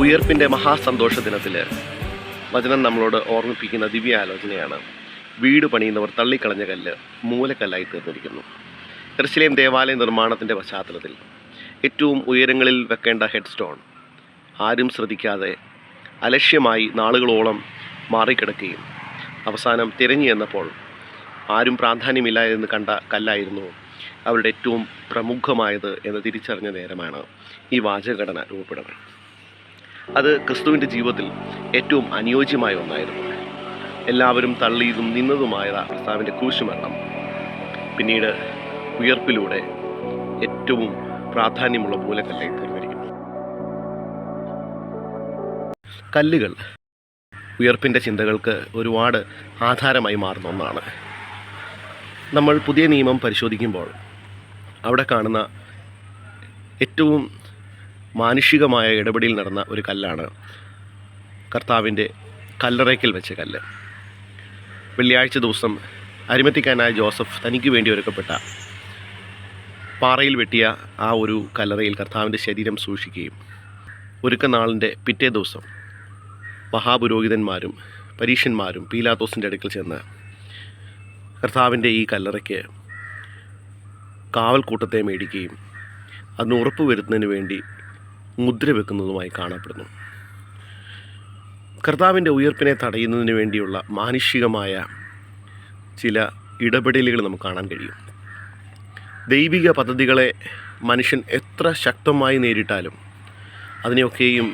ഉയർപ്പിൻ്റെ മഹാസന്തോഷ ദിനത്തിൽ വചനം നമ്മളോട് ഓർമ്മിപ്പിക്കുന്ന ദിവ്യാലോചനയാണ്. വീട് പണിയുന്നവർ തള്ളിക്കളഞ്ഞ കല്ല് മൂലക്കല്ലായി തീർന്നിരിക്കുന്നു. യെരുശലേം ദേവാലയ നിർമ്മാണത്തിൻ്റെ പശ്ചാത്തലത്തിൽ ഏറ്റവും ഉയരങ്ങളിൽ വെക്കേണ്ട ഹെഡ് സ്റ്റോൺ ആരും ശ്രദ്ധിക്കാതെ അലക്ഷ്യമായി നാളുകളോളം മാറിക്കിടക്കുകയും അവസാനം തിരഞ്ഞു ചെന്നപ്പോൾ ആരും പ്രാധാന്യമില്ല എന്ന് കണ്ട കല്ലായിരുന്നു അവരുടെ ഏറ്റവും പ്രമുഖമായത് എന്ന് തിരിച്ചറിഞ്ഞ നേരമാണ് ഈ വാചകഘടന രൂപപ്പെടുന്നത്. അത് ക്രിസ്തുവിൻ്റെ ജീവിതത്തിൽ ഏറ്റവും അനുയോജ്യമായ ഒന്നായിരുന്നു. എല്ലാവരും തള്ളിയതും നിന്നതുമായ കർത്താവിൻ്റെ ക്രൂശുമരണം പിന്നീട് ഉയർപ്പിലൂടെ ഏറ്റവും പ്രാധാന്യമുള്ള മൂലക്കല്ലായി തീർന്നിരിക്കുന്നു. കല്ലുകൾ ഉയർപ്പിൻ്റെ ചിന്തകൾക്ക് ഒരുപാട് ആധാരമായി മാറുന്ന ഒന്നാണ്. നമ്മൾ പുതിയ നിയമം പരിശോധിക്കുമ്പോൾ അവിടെ കാണുന്ന ഏറ്റവും മാനുഷികമായ ഇടപെടലിൽ നടന്ന ഒരു കല്ലാണ് കർത്താവിൻ്റെ കല്ലറയ്ക്കൽ വെച്ച കല്ല്. വെള്ളിയാഴ്ച ദിവസം അരിമത്തിക്കാരനായ ജോസഫ് തനിക്ക് വേണ്ടി ഒരുക്കപ്പെട്ട പാറയിൽ വെട്ടിയ ആ ഒരു കല്ലറയിൽ കർത്താവിൻ്റെ ശരീരം സൂക്ഷിക്കുകയും ഒരുക്കനാളിൻ്റെ പിറ്റേ ദിവസം മഹാപുരോഹിതന്മാരും പരീശന്മാരും പീലാത്തോസിൻ്റെ അടുക്കൽ ചെന്ന് കർത്താവിൻ്റെ ഈ കല്ലറയ്ക്ക് കാവൽക്കൂട്ടത്തെ മേടിക്കുകയും അതിന് ഉറപ്പ് വരുത്തുന്നതിന് വേണ്ടി മുദ്ര വെക്കുന്നതുമായി കാണപ്പെടുന്നു. കർത്താവിൻ്റെ ഉയർപ്പിനെ തടയുന്നതിന് വേണ്ടിയുള്ള മാനുഷികമായ ചില ഇടപെടലുകൾ നമുക്ക് കാണാൻ കഴിയും. ദൈവിക പദ്ധതികളെ മനുഷ്യൻ എത്ര ശക്തമായി നേരിട്ടാലും അതിനെയൊക്കെയും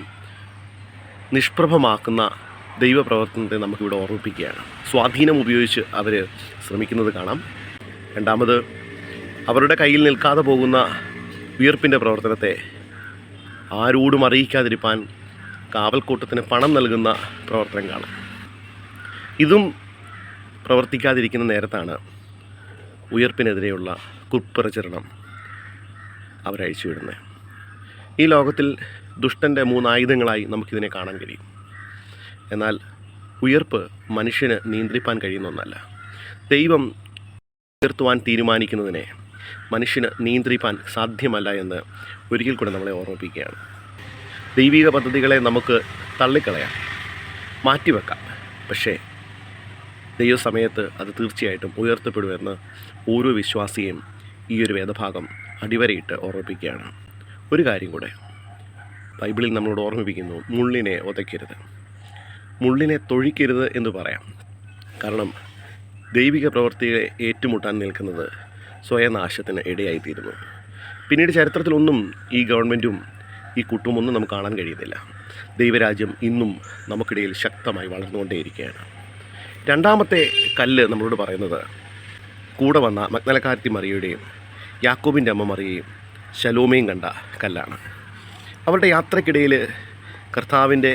നിഷ്പ്രഭമാക്കുന്ന ദൈവപ്രവർത്തനത്തെ നമുക്കിവിടെ ഓർമ്മിപ്പിക്കുകയാണ്. സ്വാധീനം ഉപയോഗിച്ച് അവർ ശ്രമിക്കുന്നത് കാണാം. രണ്ടാമത്, അവരുടെ കയ്യിൽ നിൽക്കാതെ പോകുന്ന ഉയർപ്പിൻ്റെ പ്രവർത്തനത്തെ ആരോടും അറിയിക്കാതിരിക്കാൻ കാവൽക്കൂട്ടത്തിന് പണം നൽകുന്ന പ്രവർത്തനം കാണാം. ഇതും പ്രവർത്തിക്കാതിരിക്കുന്ന നേരത്താണ് ഉയർപ്പിനെതിരെയുള്ള കുപ്രചരണം അവരഴിച്ചുവിടുന്നത്. ഈ ലോകത്തിൽ ദുഷ്ടൻ്റെ 3 ആയുധങ്ങളായി നമുക്കിതിനെ കാണാൻ കഴിയും. എന്നാൽ ഉയർപ്പ് മനുഷ്യന് നിയന്ത്രിക്കാൻ കഴിയുന്ന ഒന്നല്ല. ദൈവം ഉയർത്തുവാൻ തീരുമാനിക്കുന്നതിനെ മനുഷ്യന് നിയന്ത്രിക്കാൻ സാധ്യമല്ല എന്ന് ഒരിക്കൽ കൂടെ നമ്മളെ ഓർമ്മിപ്പിക്കുകയാണ്. ദൈവിക പദ്ധതികളെ നമുക്ക് തള്ളിക്കളയാം, മാറ്റിവെക്കാം. പക്ഷേ ദൈവസമയത്ത് അത് തീർച്ചയായിട്ടും ഉയർത്തപ്പെടുമെന്ന് ഓരോ വിശ്വാസിയും ഈ ഒരു വേദഭാഗം അടിവരയിട്ട് ഓർമ്മിപ്പിക്കുകയാണ്. ഒരു കാര്യം കൂടെ ബൈബിളിൽ നമ്മളോട് ഓർമ്മിപ്പിക്കുന്നു: മുള്ളിനെ ഉതയ്ക്കരുത്, മുള്ളിനെ തൊഴിക്കരുത് എന്ന് പറയാം. കാരണം ദൈവിക പ്രവൃത്തിയെ ഏറ്റുമുട്ടാൻ നിൽക്കുന്നത് സ്വയനാശത്തിന് ഇടയായിത്തീരുന്നു. പിന്നീട് ചരിത്രത്തിലൊന്നും ഈ ഗവൺമെൻറ്റും ഈ കൂട്ടുമൊന്നും നമുക്ക് കാണാൻ കഴിയുന്നില്ല. ദൈവരാജ്യം ഇന്നും നമുക്കിടയിൽ ശക്തമായി വളർന്നുകൊണ്ടേയിരിക്കുകയാണ്. രണ്ടാമത്തെ കല്ല് നമ്മളോട് പറയുന്നത് കൂടെ വന്ന മഗ്ദലക്കാരത്തി മറിയയുടെയും യാക്കോബിൻ്റെ അമ്മ മറിയയും ശലോമയും കണ്ട കല്ലാണ്. അവരുടെ യാത്രക്കിടയിൽ കർത്താവിൻ്റെ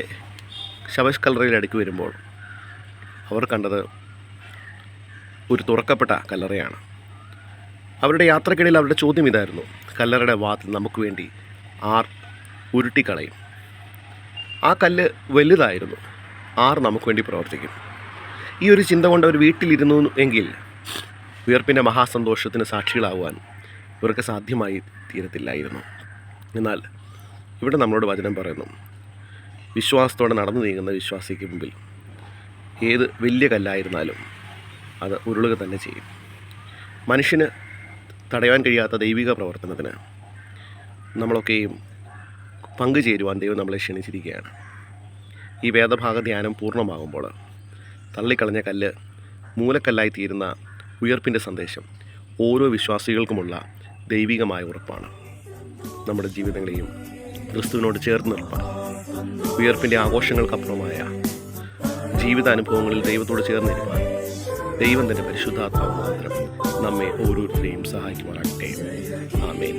ശവക്കല്ലറയിൽ അടുക്കി വരുമ്പോൾ അവർ കണ്ടത് ഒരു തുറക്കപ്പെട്ട കല്ലറയാണ്. അവരുടെ യാത്രക്കിടയിൽ അവരുടെ ചോദ്യം ഇതായിരുന്നു: കല്ലറയുടെ വാതിൽ നമുക്ക് വേണ്ടി ആർ ഉരുട്ടിക്കളയും? ആ കല്ല് വലുതായിരുന്നു, ആർ നമുക്ക് വേണ്ടി പ്രവർത്തിക്കും? ഈ ഒരു ചിന്ത കൊണ്ട് അവർ വീട്ടിലിരുന്നു എങ്കിൽ ഉയർപ്പിൻ്റെ മഹാസന്തോഷത്തിന് സാക്ഷികളാകുവാൻ ഇവർക്ക് സാധ്യമായി തീരത്തില്ലായിരുന്നു. എന്നാൽ ഇവിടെ നമ്മളോട് വചനം പറയുന്നു: വിശ്വാസത്തോടെ നടന്നു നീങ്ങുന്ന വിശ്വാസിക്ക് മുമ്പിൽ ഏത് വലിയ കല്ലായിരുന്നാലും അത് ഉരുളുക തന്നെ ചെയ്യും. മനുഷ്യന് തടയാൻ കഴിയാത്ത ദൈവിക പ്രവർത്തനത്തിന് നമ്മളൊക്കെയും പങ്കുചേരുവാൻ ദൈവം നമ്മളെ ക്ഷണിച്ചിരിക്കുകയാണ്. ഈ വേദഭാഗ ധ്യാനം പൂർണ്ണമാകുമ്പോൾ തള്ളിക്കളഞ്ഞ കല്ല് മൂലക്കല്ലായി തീരുന്ന ഉയർപ്പിൻ്റെ സന്ദേശം ഓരോ വിശ്വാസികൾക്കുമുള്ള ദൈവികമായ ഉറപ്പാണ്. നമ്മുടെ ജീവിതങ്ങളെയും ക്രിസ്തുവിനോട് ചേർന്ന് നിർത്താൻ, ഉയർപ്പിൻ്റെ ആഘോഷങ്ങൾക്കപ്പുറമായ ജീവിതാനുഭവങ്ങളിൽ ദൈവത്തോട് ചേർന്നിരിക്കാൻ ദൈവം തൻ്റെ പരിശുദ്ധാത്മാവ് മാത്രം നമ്മെ ഓരോരുത്തരെയും സഹായിക്കുവാനാകട്ടെ. ആമേൻ.